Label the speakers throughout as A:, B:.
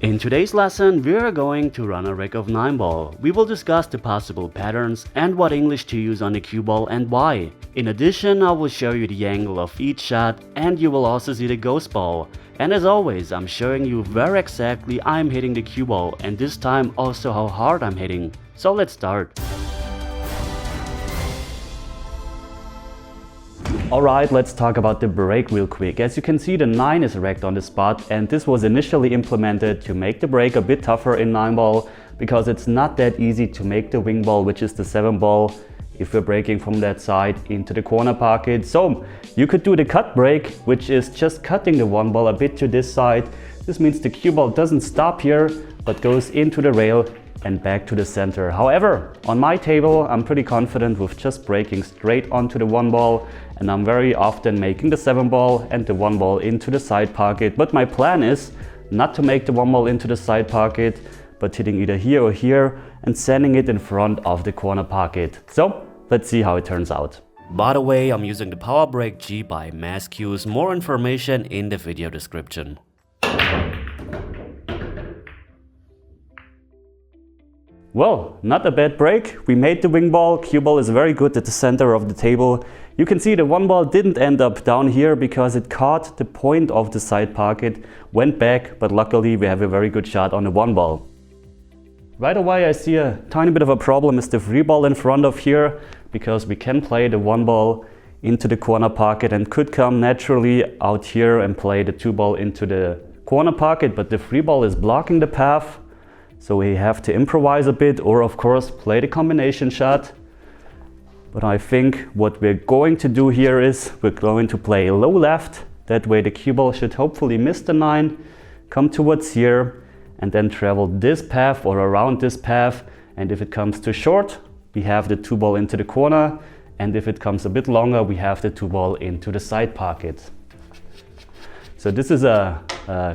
A: In today's lesson, we are going to run a rig of 9-ball. We will discuss the possible patterns and what English to use on the cue ball and why. In addition, I will show you the angle of each shot and you will also see the ghost ball. And as always, I'm showing you where exactly I'm hitting the cue ball and this time also how hard I'm hitting. So let's start. Alright, let's talk about the break real quick. As you can see, the 9 is racked on the spot and this was initially implemented to make the break a bit tougher in 9-ball because it's not that easy to make the wing ball, which is the 7-ball, if we're breaking from that side into the corner pocket. So you could do the cut break, which is just cutting the 1 ball a bit to this side. This means the cue ball doesn't stop here but goes into the rail and back to the center. However, on my table, I'm pretty confident with just breaking straight onto the 1 ball, and I'm very often making the 7 ball and the 1 ball into the side pocket. But my plan is not to make the 1 ball into the side pocket, but hitting either here or here and sending it in front of the corner pocket. So let's see how it turns out. By the way, I'm using the Power Break G by Mezz. More information in the video description. Well, not a bad break. We made the wing ball. Cue ball is very good at the center of the table. You can see the 1 ball didn't end up down here because it caught the point of the side pocket, went back, but luckily we have a very good shot on the 1 ball. Right away I see a tiny bit of a problem is the free ball in front of here, because we can play the 1 ball into the corner pocket and could come naturally out here and play the 2 ball into the corner pocket, but the free ball is blocking the path. So we have to improvise a bit or of course play the combination shot. But I think what we're going to do here is we're going to play low left. That way the cue ball should hopefully miss the 9, come towards here and then travel this path or around this path. And if it comes too short, we have the 2 ball into the corner. And if it comes a bit longer, we have the 2 ball into the side pocket. So this is a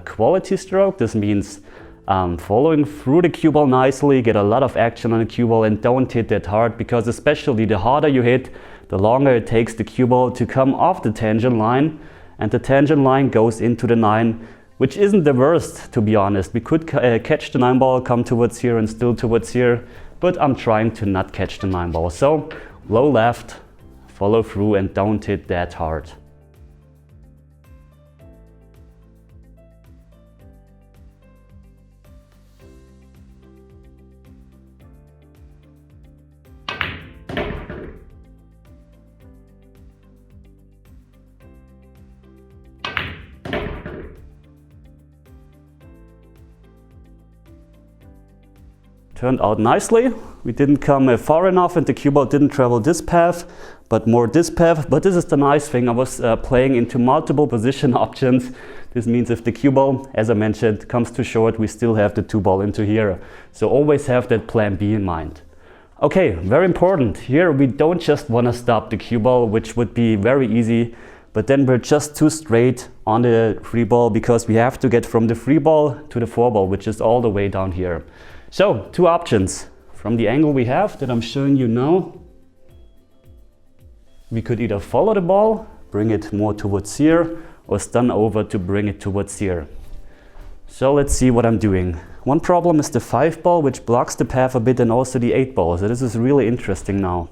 A: quality stroke. This means following through the cue ball nicely, get a lot of action on the cue ball and don't hit that hard, because especially the harder you hit, the longer it takes the cue ball to come off the tangent line, and the tangent line goes into the 9, which isn't the worst, to be honest. We could catch the 9 ball, come towards here and still towards here, but I'm trying to not catch the 9 ball. So low left, follow through and don't hit that hard. Turned out nicely. We didn't come far enough and the cue ball didn't travel this path, but more this path. But this is the nice thing, I was playing into multiple position options. This means if the cue ball, as I mentioned, comes too short, we still have the 2 ball into here. So always have that plan B in mind. Okay, very important. Here we don't just want to stop the cue ball, which would be very easy, but then we're just too straight on the free ball because we have to get from the free ball to the 4 ball, which is all the way down here. So 2 options. From the angle we have that I'm showing you now, we could either follow the ball, bring it more towards here, or stun over to bring it towards here. So let's see what I'm doing. One problem is the 5 ball, which blocks the path a bit, and also the 8 ball. So this is really interesting now.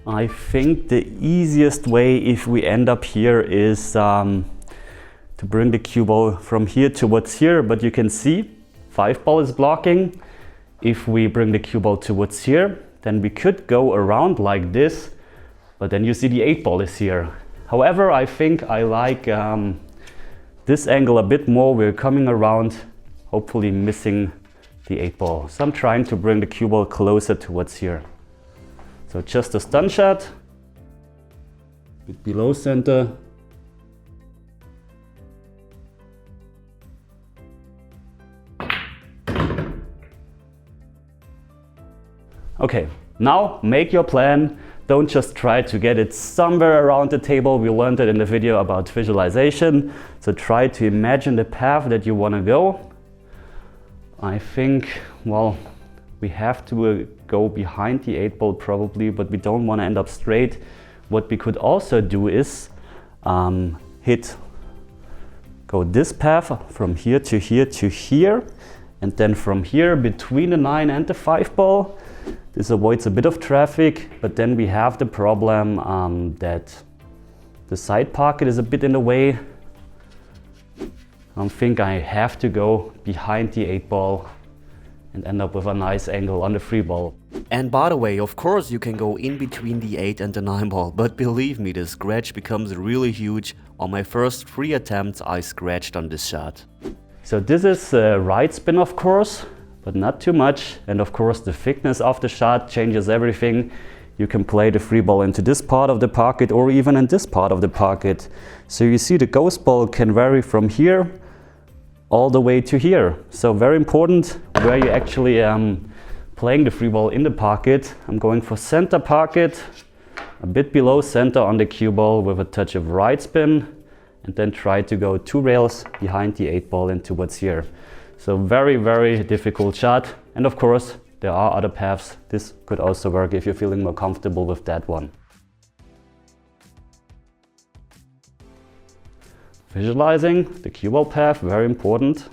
A: I think the easiest way if we end up here is to bring the cue ball from here towards here, but you can see 5 ball is blocking. If we bring the cue ball towards here, then we could go around like this, but then you see the 8 ball is here. However, I think I like this angle a bit more. We're coming around, hopefully missing the 8 ball. So I'm trying to bring the cue ball closer towards here. So just a stun shot, a bit below center. Okay, now make your plan. Don't just try to get it somewhere around the table. We learned it in the video about visualization. So try to imagine the path that you want to go. I think, well, we have to go behind the 8 ball probably, but we don't want to end up straight. What we could also do is go this path from here to here to here, and then from here between the 9 and the 5 ball. This avoids a bit of traffic, but then we have the problem that the side pocket is a bit in the way. I think I have to go behind the 8 ball and end up with a nice angle on the 3 ball. And by the way, of course you can go in between the 8 and the 9 ball, but believe me, the scratch becomes really huge. On my first 3 attempts I scratched on this shot. So this is right spin of course, but not too much, and of course the thickness of the shot changes everything. You can play the 3 ball into this part of the pocket or even in this part of the pocket. So you see the ghost ball can vary from here all the way to here. So very important where you actually playing the 3 ball in the pocket. I'm going for center pocket, a bit below center on the cue ball with a touch of right spin, and then try to go 2 rails behind the 8 ball and towards here. So very, very difficult shot. And of course, there are other paths. This could also work if you're feeling more comfortable with that one. Visualizing the cue ball path, very important.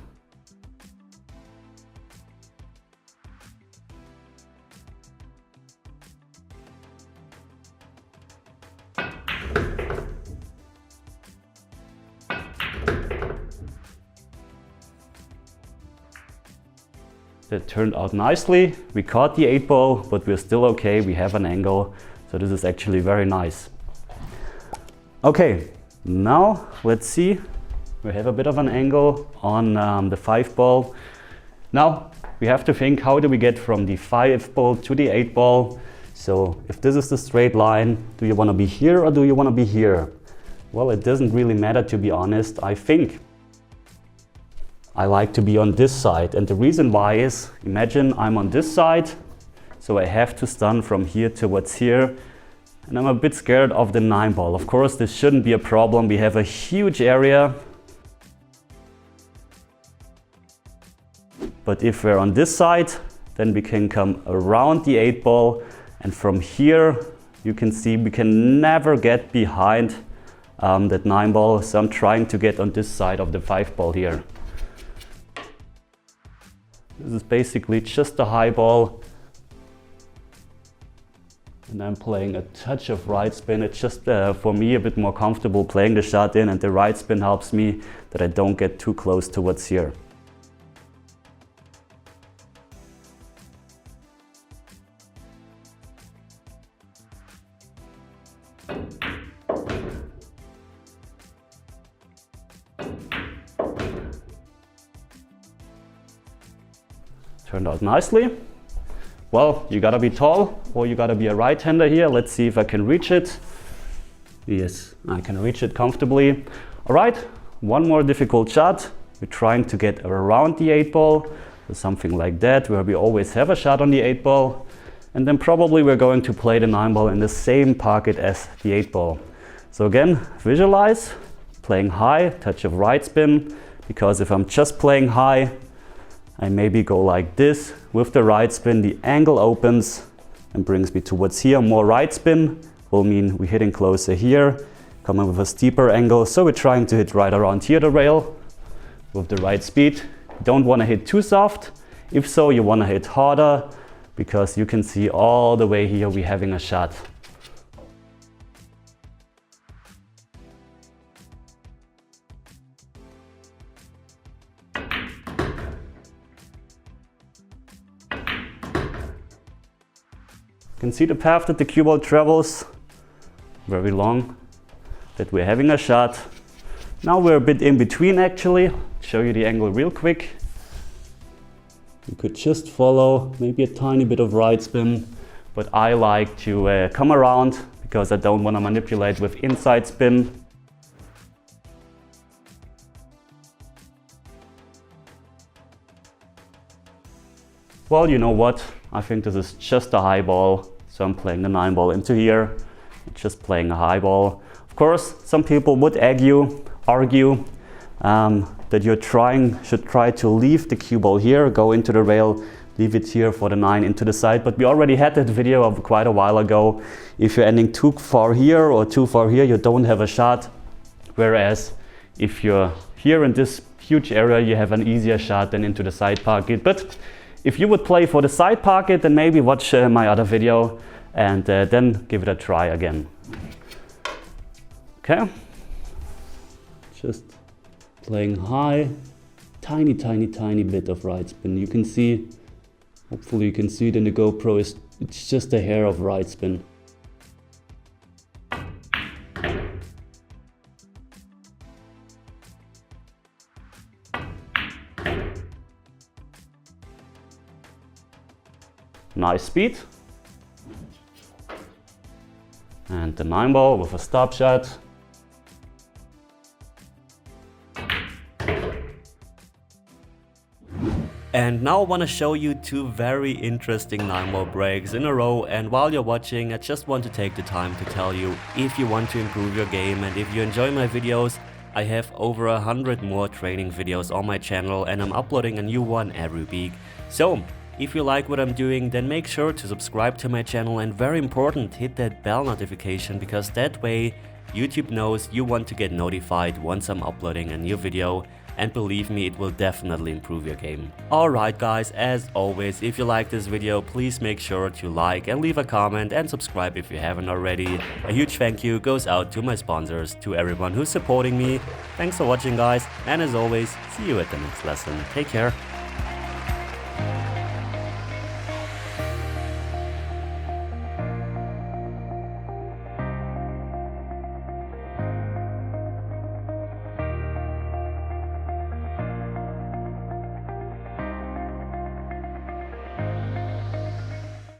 A: That turned out nicely. We caught the 8 ball, but we're still okay. We have an angle. So this is actually very nice. Okay, now let's see. We have a bit of an angle on the 5 ball. Now we have to think, how do we get from the 5 ball to the 8 ball? So if this is the straight line, do you want to be here or do you want to be here? Well, it doesn't really matter, to be honest. I think I like to be on this side, and the reason why is, imagine I'm on this side, so I have to stun from here towards here, and I'm a bit scared of the 9 ball. Of course, this shouldn't be a problem. We have a huge area, but if we're on this side, then we can come around the 8 ball, and from here you can see we can never get behind that 9 ball, so I'm trying to get on this side of the 5 ball here. This is basically just a high ball, and I'm playing a touch of right spin. It's just for me a bit more comfortable playing the shot in, and the right spin helps me that I don't get too close towards here. Turned out nicely. Well, you gotta be tall or you gotta be a right-hander here. Let's see if I can reach it. Yes, I can reach it comfortably. All right, one more difficult shot. We're trying to get around the 8 ball, or something like that, where we always have a shot on the 8 ball. And then probably we're going to play the 9 ball in the same pocket as the 8 ball. So again, visualize, playing high, touch of right spin, because if I'm just playing high, I maybe go like this. With the right spin, the angle opens and brings me towards here. More right spin will mean we're hitting closer here, coming with a steeper angle. So we're trying to hit right around here the rail with the right speed. You don't want to hit too soft. If so, you want to hit harder, because you can see all the way here we're having a shot. You can see the path that the cue ball travels, very long, that we're having a shot. Now we're a bit in between actually. Show you the angle real quick. You could just follow maybe a tiny bit of right spin, but I like to come around because I don't want to manipulate with inside spin. Well, you know what? I think this is just a high ball, so I'm playing the 9 ball into here. Just playing a high ball. Of course, some people would argue that you should try to leave the cue ball here, go into the rail, leave it here for the 9 into the side. But we already had that video of quite a while ago. If you're ending too far here or too far here, you don't have a shot. whereas if you're here in this huge area, you have an easier shot than into the side pocket. But if you would play for the side pocket, then maybe watch my other video and then give it a try again. Okay, just playing high, tiny bit of right spin. You can see, hopefully you can see it in the GoPro, it's just a hair of right spin. Nice speed. And the 9-ball with a stop shot. And now I want to show you two very interesting 9-ball breaks in a row, and while you're watching, I just want to take the time to tell you, if you want to improve your game and if you enjoy my videos, I have over 100 more training videos on my channel and I'm uploading a new one every week. So if you like what I'm doing, then make sure to subscribe to my channel, and very important, hit that bell notification, because that way YouTube knows you want to get notified once I'm uploading a new video, and believe me, it will definitely improve your game. Alright guys, as always, if you like this video, please make sure to like and leave a comment and subscribe if you haven't already. A huge thank you goes out to my sponsors, to everyone who's supporting me. Thanks for watching guys, and as always, see you at the next lesson. Take care.